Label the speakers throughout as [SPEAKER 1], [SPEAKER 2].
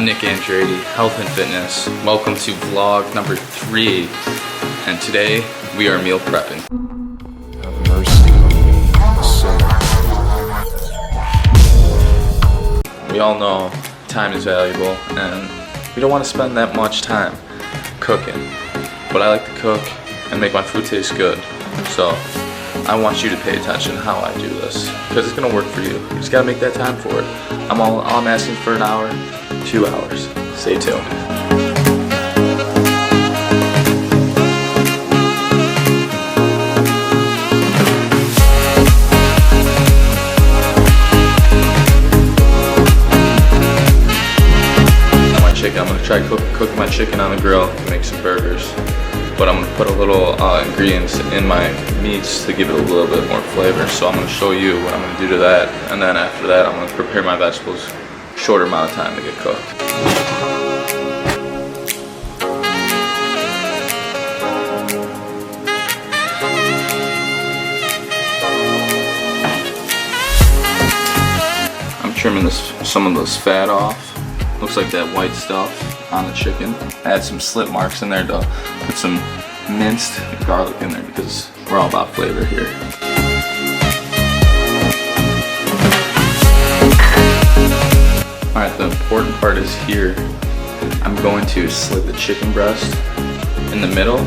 [SPEAKER 1] I'm Nick Andretti, Health and Fitness. Welcome to vlog number 3, and today we are meal prepping.
[SPEAKER 2] Have mercy on me, a sinner.
[SPEAKER 1] We all know time is valuable, and we don't want to spend that much time cooking. But I like to cook and make my food taste good, so I want you to pay attention to how I do this, because it's gonna work for you. You just gotta make that time for it. I'm asking for an hour, 2 hours. Stay tuned. My chicken, I'm gonna try cook my chicken on the grill to make some burgers. But I'm gonna put a little ingredients in my meats to give it a little bit more flavor. So I'm gonna show you what I'm gonna do to that, and then after that I'm gonna prepare my vegetables. Shorter amount of time to get cooked. I'm trimming some of this fat off. Looks like that white stuff on the chicken. Add some slit marks in there to put some minced garlic in there because we're all about flavor here. Alright, the important part is here. I'm going to slit the chicken breast in the middle,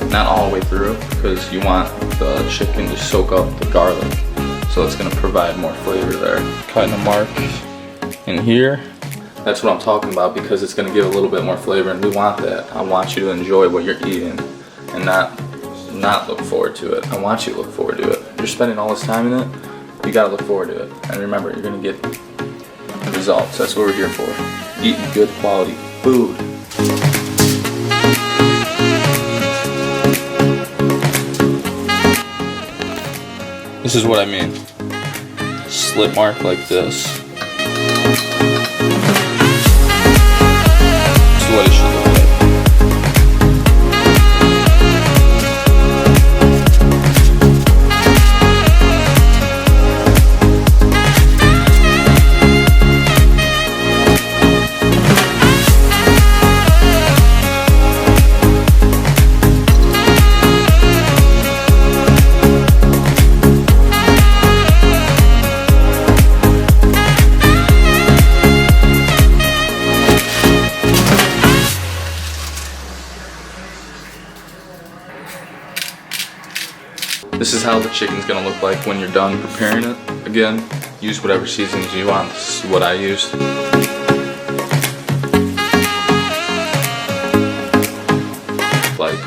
[SPEAKER 1] not all the way through, because you want the chicken to soak up the garlic. So it's going to provide more flavor there. Cutting a mark in here. That's what I'm talking about, because it's going to give a little bit more flavor, and we want that. I want you to enjoy what you're eating and not look forward to it. I want you to look forward to it. You're spending all this time in it, you got to look forward to it. And remember, you're going to get results. That's what we're here for. Eating good quality food. This is what I mean. Slit mark like this. This is what it should look like. This is how the chicken's gonna look like when you're done preparing it. Again, use whatever seasonings you want. This is what I used. Like,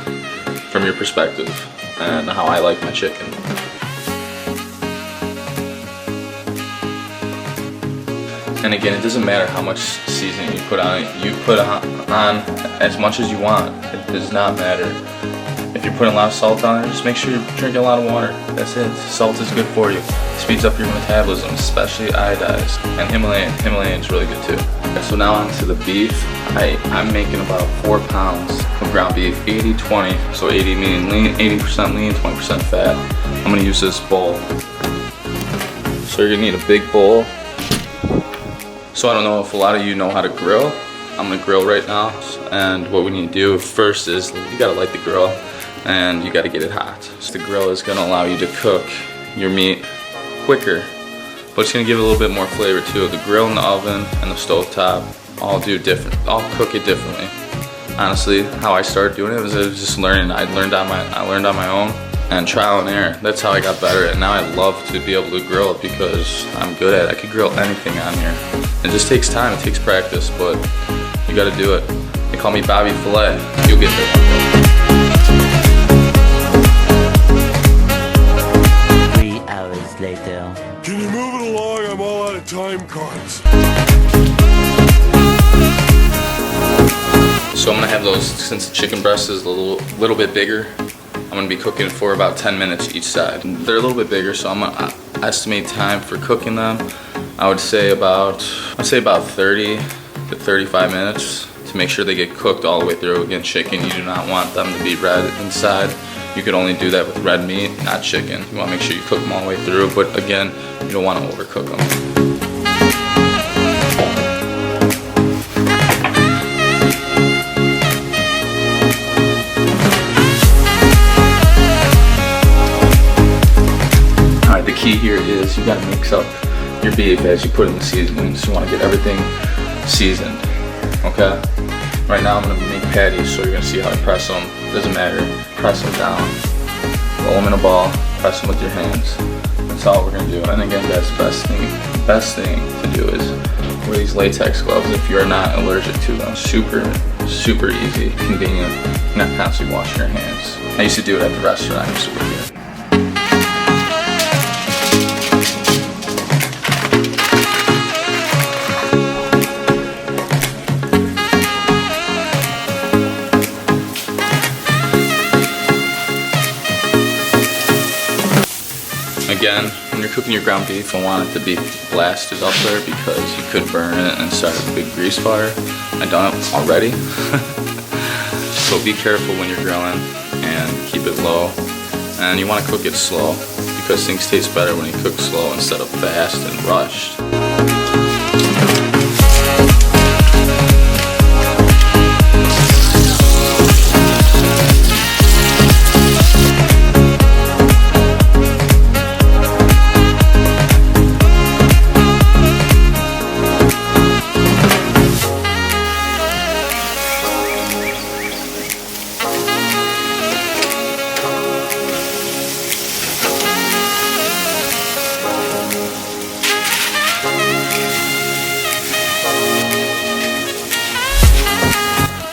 [SPEAKER 1] from your perspective, and how I like my chicken. And again, it doesn't matter how much seasoning you put on it. You put on as much as you want. It does not matter. If you're putting a lot of salt on it, just make sure you're drinking a lot of water. That's it. Salt is good for you. It speeds up your metabolism, especially iodized. And Himalayan is really good too. So now onto the beef. I'm making about 4 pounds of ground beef, 80-20. So 80 meaning lean, 80% lean, 20% fat. I'm gonna use this bowl. So you're gonna need a big bowl. So I don't know if a lot of you know how to grill. I'm gonna grill right now. And what we need to do first is you gotta light the grill, and you got to get it hot. So the grill is going to allow you to cook your meat quicker, but it's going to give it a little bit more flavor too. The grill and the oven and the stovetop all cook it differently. Honestly, how I started doing it was just learning. I learned on my own and trial and error. That's how I got better at it. Now I love to be able to grill it because I'm good at it. I could grill anything on here. It just takes time, it takes practice, but you got to do it. They call me Bobby Filet. You'll get there one day.
[SPEAKER 3] 3 hours later.
[SPEAKER 2] Can you move it along? I'm all out of time cards.
[SPEAKER 1] So I'm gonna have those, since the chicken breast is a little bit bigger, I'm gonna be cooking for about 10 minutes each side. They're a little bit bigger, so I'm gonna estimate time for cooking them. I would say about 30 to 35 minutes to make sure they get cooked all the way through. Again, chicken, you do not want them to be red inside. You could only do that with red meat, not chicken. You want to make sure you cook them all the way through, but again, you don't want to overcook them. key here is you gotta mix up your beef as you put in the seasonings. You wanna get everything seasoned, okay? Right now I'm gonna make patties, so you're gonna see how I press them. Doesn't matter, press them down, roll them in a ball, press them with your hands. That's all we're gonna do. And again, guys, the best thing to do is wear these latex gloves if you're not allergic to them. Super easy, convenient, not constantly washing your hands. I used to do it at the restaurant I used to work at. Again, when you're cooking your ground beef, I want it to be blasted up there because you could burn it and start a big grease fire. I've done it already. So be careful when you're grilling and keep it low. And you want to cook it slow because things taste better when you cook slow instead of fast and rushed.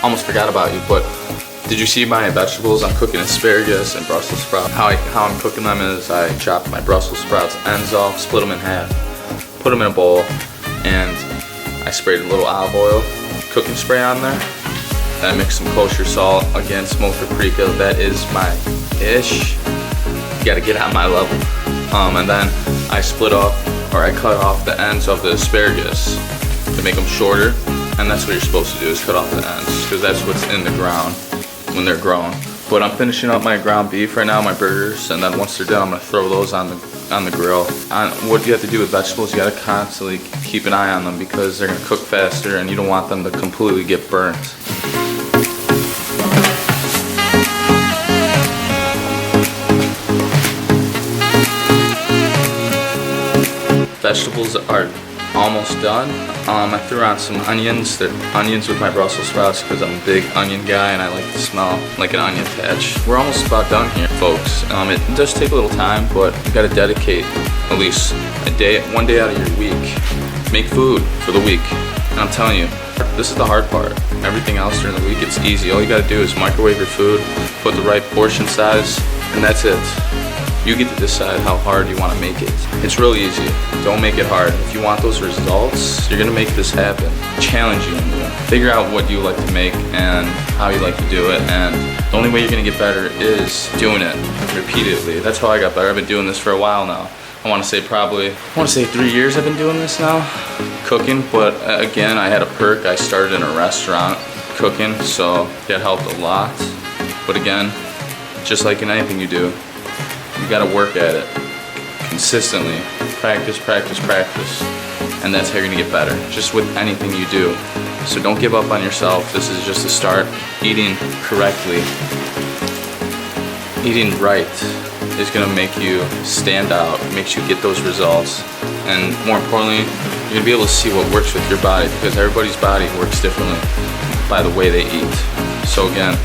[SPEAKER 1] Almost forgot about you, but did you see my vegetables? I'm cooking asparagus and Brussels sprouts. How I'm cooking them is I chop my Brussels sprouts ends off, split them in half, put them in a bowl, and I sprayed a little olive oil cooking spray on there. Then I mix some kosher salt, again smoked paprika, that is my ish. You gotta get at my level. And then I cut off the ends of the asparagus to make them shorter. And that's what you're supposed to do, is cut off the ends, because that's what's in the ground when they're grown. But I'm finishing up my ground beef right now, my burgers, and then once they're done, I'm gonna throw those on the grill. What you have to do with vegetables, you gotta constantly keep an eye on them because they're gonna cook faster and you don't want them to completely get burnt. Vegetables are almost done. I threw on some onions. They're onions with my Brussels sprouts because I'm a big onion guy and I like to smell like an onion patch. We're almost about done here, folks. It does take a little time, but you gotta dedicate at least one day out of your week. Make food for the week. And I'm telling you, this is the hard part. Everything else during the week, it's easy. All you gotta do is microwave your food, put the right portion size, and that's it. You get to decide how hard you want to make it. It's really easy. Don't make it hard. If you want those results, you're gonna make this happen. Challenging you. Figure out what you like to make and how you like to do it. And the only way you're gonna get better is doing it repeatedly. That's how I got better. I've been doing this for a while now. I want to say 3 years I've been doing this now, cooking. But again, I had a perk. I started in a restaurant cooking, so that helped a lot. But again, just like in anything you do, you gotta work at it consistently. Practice, and that's how you're gonna get better, just with anything you do. So don't give up on yourself. This is just a start. Eating correctly, eating right is gonna make you stand out, makes you get those results, and more importantly, you're gonna be able to see what works with your body, because everybody's body works differently by the way they eat. So again,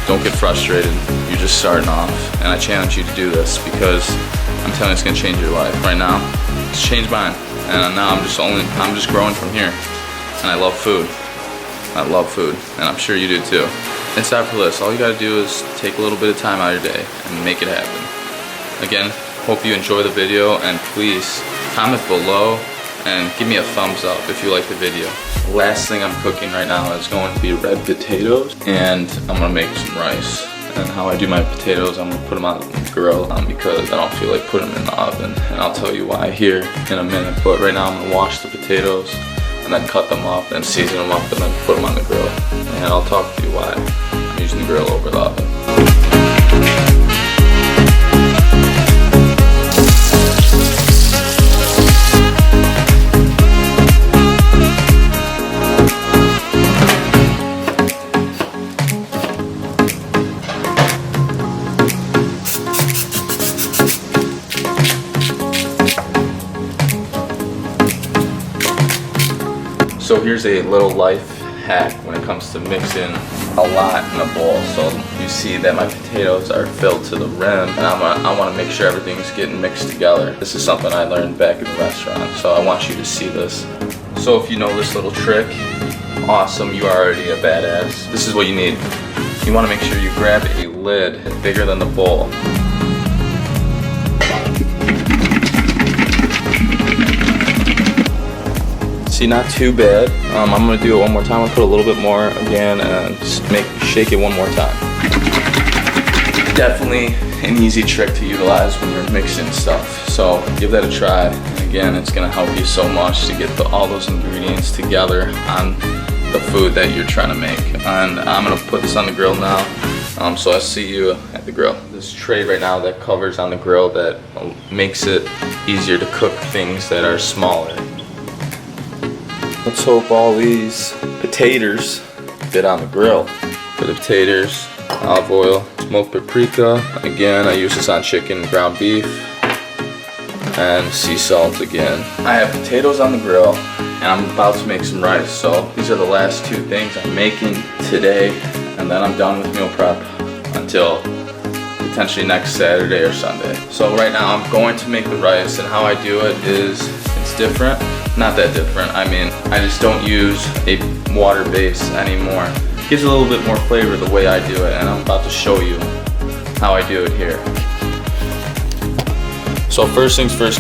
[SPEAKER 1] don't get frustrated. You're just starting off, and I challenge you to do this because I'm telling you, it's gonna change your life. Right now, it's changed mine, and now I'm just growing from here. And I love food. And I'm sure you do too. It's effortless. All you gotta do is take a little bit of time out of your day and make it happen. Again, hope you enjoy the video, and please comment below and give me a thumbs up if you like the video. Last thing I'm cooking right now is going to be red potatoes, and I'm gonna make some rice. And how I do my potatoes, I'm gonna put them on the grill because I don't feel like putting them in the oven, and I'll tell you why here in a minute. But right now I'm gonna wash the potatoes and then cut them up and season them up and then put them on the grill. And I'll talk to you why I'm using the grill over the oven. So here's a little life hack when it comes to mixing a lot in a bowl. So you see that my potatoes are filled to the rim, and I want to make sure everything's getting mixed together. This is something I learned back in the restaurant, so I want you to see this. So if you know this little trick, awesome, you are already a badass. This is what you need. You want to make sure you grab a lid bigger than the bowl. See, not too bad. I'm gonna do it one more time. I'm gonna put a little bit more again and just shake it one more time. Definitely an easy trick to utilize when you're mixing stuff. So give that a try. And again, it's gonna help you so much to get all those ingredients together on the food that you're trying to make. And I'm gonna put this on the grill now. So I'll see you at the grill. This tray right now that covers on the grill that makes it easier to cook things that are smaller. Let's hope all these potatoes fit on the grill. For the potatoes, olive oil, smoked paprika. Again, I use this on chicken, ground beef, and sea salt again. I have potatoes on the grill, and I'm about to make some rice. So these are the last two things I'm making today, and then I'm done with meal prep until potentially next Saturday or Sunday. So right now I'm going to make the rice, and how I do it is it's different. Not that different. I mean, I just don't use a water base anymore. It gives a little bit more flavor the way I do it, and I'm about to show you how I do it here. So first things first,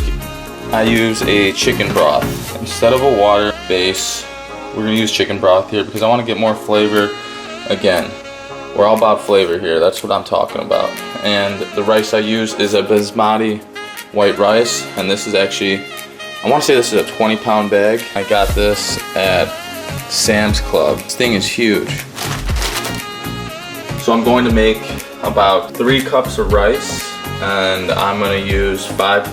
[SPEAKER 1] I use a chicken broth. Instead of a water base, we're gonna use chicken broth here because I wanna get more flavor. Again, we're all about flavor here. That's what I'm talking about. And the rice I use is a basmati white rice, and this is actually, I want to say this is a 20-pound bag. I got this at Sam's Club. This thing is huge. So I'm going to make about 3 cups of rice, and I'm going to use 5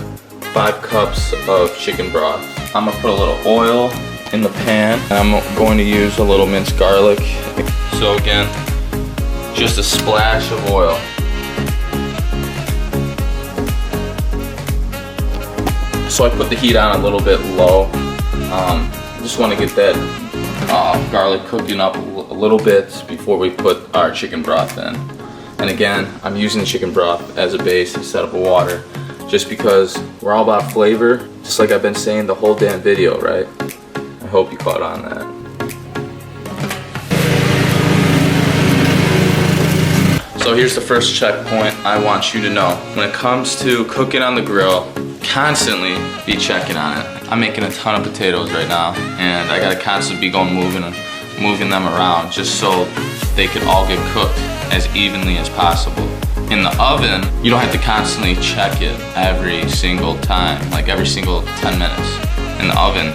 [SPEAKER 1] cups of chicken broth. I'm going to put a little oil in the pan, and I'm going to use a little minced garlic. So again, just a splash of oil. So I put the heat on a little bit low. Just want to get that garlic cooking up a little bit before we put our chicken broth in. And again, I'm using the chicken broth as a base instead of water, just because we're all about flavor, just like I've been saying the whole damn video, right? I hope you caught on that. So here's the first checkpoint I want you to know. When it comes to cooking on the grill, constantly be checking on it. I'm making a ton of potatoes right now, and I gotta constantly be moving them around just so they could all get cooked as evenly as possible. In the oven, you don't have to constantly check it every single time, like every single 10 minutes. In the oven,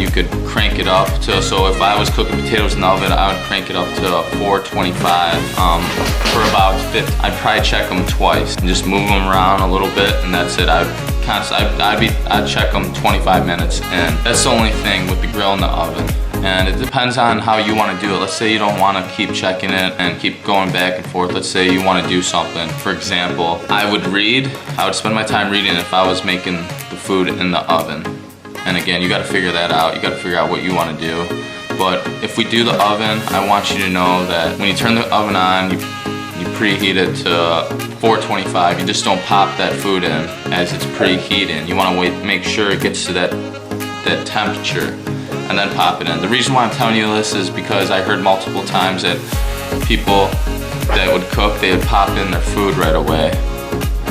[SPEAKER 1] you could crank it up to, so if I was cooking potatoes in the oven, I would crank it up to 425 for about 50. I'd probably check them twice and just move them around a little bit, and that's it. I'd check them 25 minutes, and that's the only thing with the grill in the oven. And it depends on how you want to do it. Let's say you don't want to keep checking it and keep going back and forth. Let's say you want to do something. For example, I would spend my time reading if I was making the food in the oven. And again, you got to figure that out. You got to figure out what you want to do. But if we do the oven, I want you to know that when you turn the oven on, you preheat it to 425. You just don't pop that food in as it's preheating. You want to make sure it gets to that temperature and then pop it in. The reason why I'm telling you this is because I heard multiple times that people that would cook, they would pop in their food right away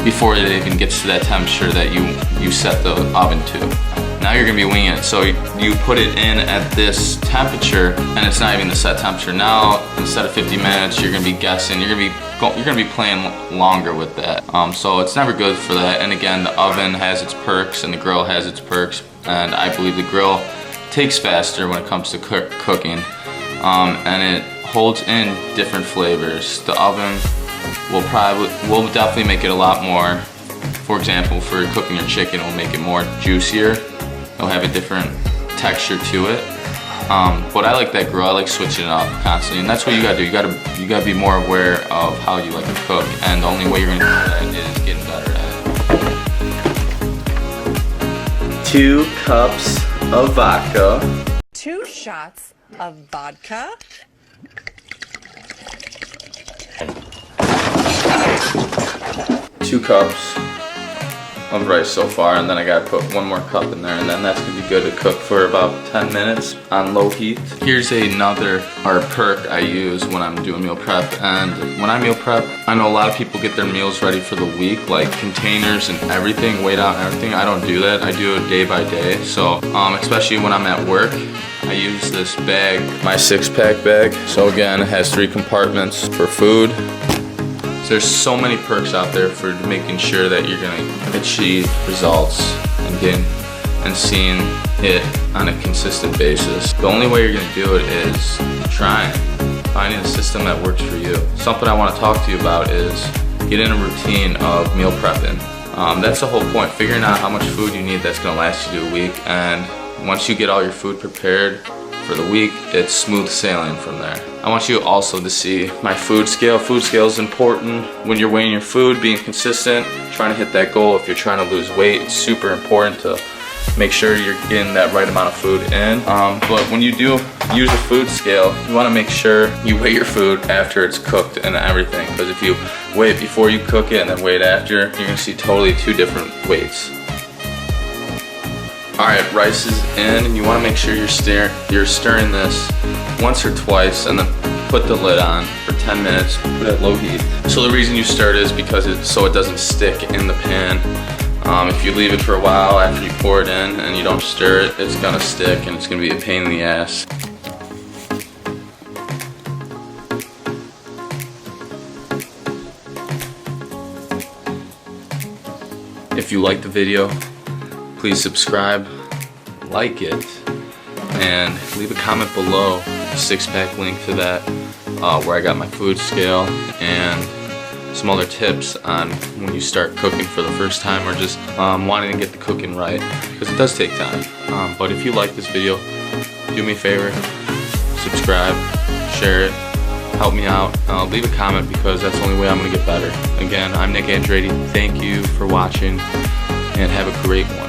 [SPEAKER 1] before it even gets to that temperature that you set the oven to. Now you're gonna be winging it. So you put it in at this temperature, and it's not even the set temperature. Now, instead of 50 minutes, you're gonna be guessing. You're gonna be playing longer with that. So it's never good for that. And again, the oven has its perks, and the grill has its perks. And I believe the grill takes faster when it comes to cooking, and it holds in different flavors. The oven will definitely make it a lot more. For example, for cooking your chicken, it will make it more juicier. It'll have a different texture to it. But I like that grill. I like switching it up constantly, and that's what you gotta do. You gotta be more aware of how you like to cook, and the only way you're gonna do that is getting better at it. 2 cups of vodka.
[SPEAKER 4] 2 shots shots of vodka.
[SPEAKER 1] 2 cups of rice so far, and then I gotta put 1 more cup in there, and then that's gonna be good to cook for about 10 minutes on low heat. Here's another perk I use when I'm doing meal prep, and when I meal prep, I know a lot of people get their meals ready for the week, like containers and everything, weighed out and everything. I don't do that. I do it day by day. So especially when I'm at work, I use this bag, my 6-pack bag. So again, it has 3 compartments for food. There's so many perks out there for making sure that you're gonna achieve results and seeing it on a consistent basis. The only way you're gonna do it is trying, finding a system that works for you. Something I wanna talk to you about is getting a routine of meal prepping. That's the whole point, figuring out how much food you need that's gonna last you a week, and once you get all your food prepared for the week, it's smooth sailing from there. I want you also to see my food scale. Food scale is important when you're weighing your food, being consistent, trying to hit that goal. If you're trying to lose weight, it's super important to make sure you're getting that right amount of food in. But when you do use a food scale, you want to make sure you weigh your food after it's cooked and everything, because if you weigh it before you cook it and then weigh it after, you're going to see totally 2 different weights. Alright, rice is in, and you want to make sure you're stirring this once or twice, and then put the lid on for 10 minutes, put it at low heat. So the reason you stir it is because so it doesn't stick in the pan. If you leave it for a while after you pour it in and you don't stir it, it's gonna stick and it's gonna be a pain in the ass. If you like the video, please subscribe, like it, and leave a comment below. 6-pack link to that, where I got my food scale and some other tips on when you start cooking for the first time, or just wanting to get the cooking right, because it does take time. But if you like this video, do me a favor, subscribe, share it, help me out, leave a comment, because that's the only way I'm going to get better. Again, I'm Nick Andretti. Thank you for watching, and have a great one.